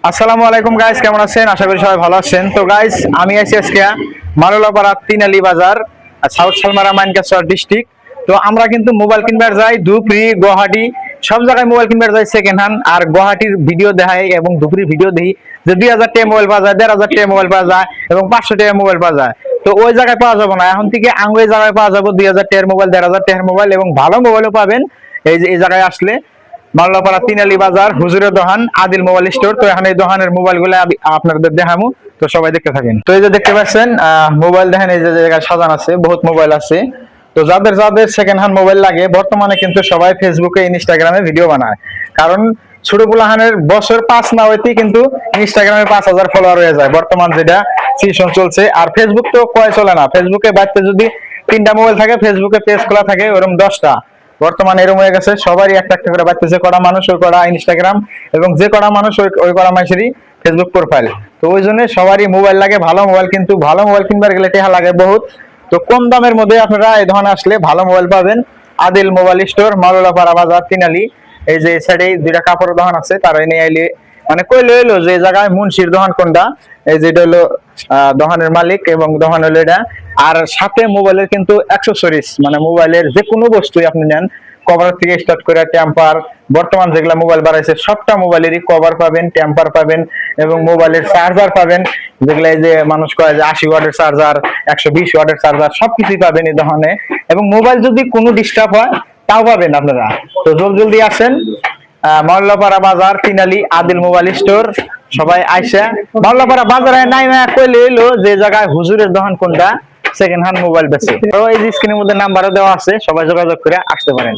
আসসালামু আলাইকুম গাইস, কেমন আছেন? আশা করি সবাই ভালো আছেন। তো গাইস, আমি আছি আজকে মালোলাপাড়া তিনালি বাজার, সাউথ সালমারা মাইনকাছড় ডিস্ট্রিক্ট। তো আমরা কিন্তু মোবাইল কিনবার যাই ধুপরি, গুয়াহাটি, সব জায়গায় মোবাইল কিনবার যাই সেকেন্ড হ্যান্ড। আর গুয়াহাটির ভিডিও দেখাই এবং ধুপরির ভিডিও দেখি যে 2000 টাকা মোবাইল পাওয়া যায়, 1500 টাকা মোবাইল পাওয়া যায় এবং 500 টাকা মোবাইল পাওয়া যায়। তো ওই জায়গায় পাওয়া যাবে না, এখন থেকে আঙ্গুই জায়গায় পাওয়া যাবে 2000 টাকার মোবাইল, 1500 টাকার মোবাইল এবং ভালো মোবাইলও পাবেন। এই যে এই জায়গায় আসলে মাওলাপাড়া তিনালি বাজার, হুজুরের দোকান, আদিল মোবাইল স্টোর। তো এখন এই দোকানের মোবাইল গুলো আপনাদের দেখাবো, তো সবাই দেখতে থাকেন। তো এই যে দেখতে পাচ্ছেন মোবাইল দেখেন, এই যে জায়গায় সাজানো আছে, বহুত মোবাইল আছে। তো যাদের যাদের সেকেন্ড হ্যান্ড মোবাইল লাগে, বর্তমানে কিন্তু সবাই ফেসবুকে ইনস্টাগ্রামে ভিডিও বানায়, কারণ ছোট পোলাহানের বছর 5 না হইতেই কিন্তু ইনস্টাগ্রামে 5000 ফলোয়ার হয়ে যায়, বর্তমান যেটা সিজন চলছে। আর ফেসবুক তো কয় চলে না, ফেসবুকে বাড়তে যদি 3টা মোবাইল থাকে, ফেসবুকে পেজ খোলা থাকে ওরকম 10টা। বর্তমানে এরকম হয়ে গেছে, সবারই একটা একটা করে বাড়তেছে, কড়া মানুষ ওই কড়া ইনস্টাগ্রাম, এবং যে কড়া মানুষ ওই কড়া মানুষেরই ফেসবুক প্রোফাইল। তো ওই জন্য সবারই মোবাইল লাগে, ভালো মোবাইল, কিন্তু ভালো মোবাইল কিনবার গেলে টাকা লাগে বহুত। তো কম দামের মধ্যে আপনারা এই ধরনের আসলে ভালো মোবাইল পাবেন। আদিল মোবাইল স্টোর, মাওলাপাড়া বাজার, তিনালি। এই যে সাইডে 2টা কাপড়ের দোকান আছে, তারা নিয়ে আইলে মানে কইলে এলো যে জায়গায় মুন্সির দোকান কোনটা, এই যেটা হলো দোকানের মালিক এবং দোকান হলো এটা। আর সাথে মোবাইলের কিন্তু অ্যাক্সেসরিজ, মানে মোবাইলের যে কোনো বস্তুই আপনি নেন, কভার থেকে স্টার্ট করে টেম্পার, বর্তমান যেগুলা মোবাইল বাড়াইছে সবটা মোবাইলেরই কভার পাবেন, টেম্পার পাবেন এবং মোবাইলের চার্জার পাবেন, যেগুলা এই যে মানুষ কয় যে 80 ওয়াটের চার্জার, 120 ওয়াটের চার্জার, সবকিছুই পাবেন এই দোকানে। এবং মোবাইল যদি কোনো ডিস্টার্ব হয় তাও পাবেন আপনারা। তো জলদি জলদি আসেন মাওলাপাড়া বাজার, তিনালি, আদিল মোবাইল স্টোর। সবাই আইসা মাওলাপাড়া বাজারে নাই না কইলে এলো যে জায়গায় হুজুরের দোকান কোনটা, সেকেন্ড হ্যান্ড মোবাইল বেচে। তো এই স্ক্রিনের মধ্যে নাম্বারও দেওয়া আছে, সবাই যোগাযোগ করে আসতে পারেন।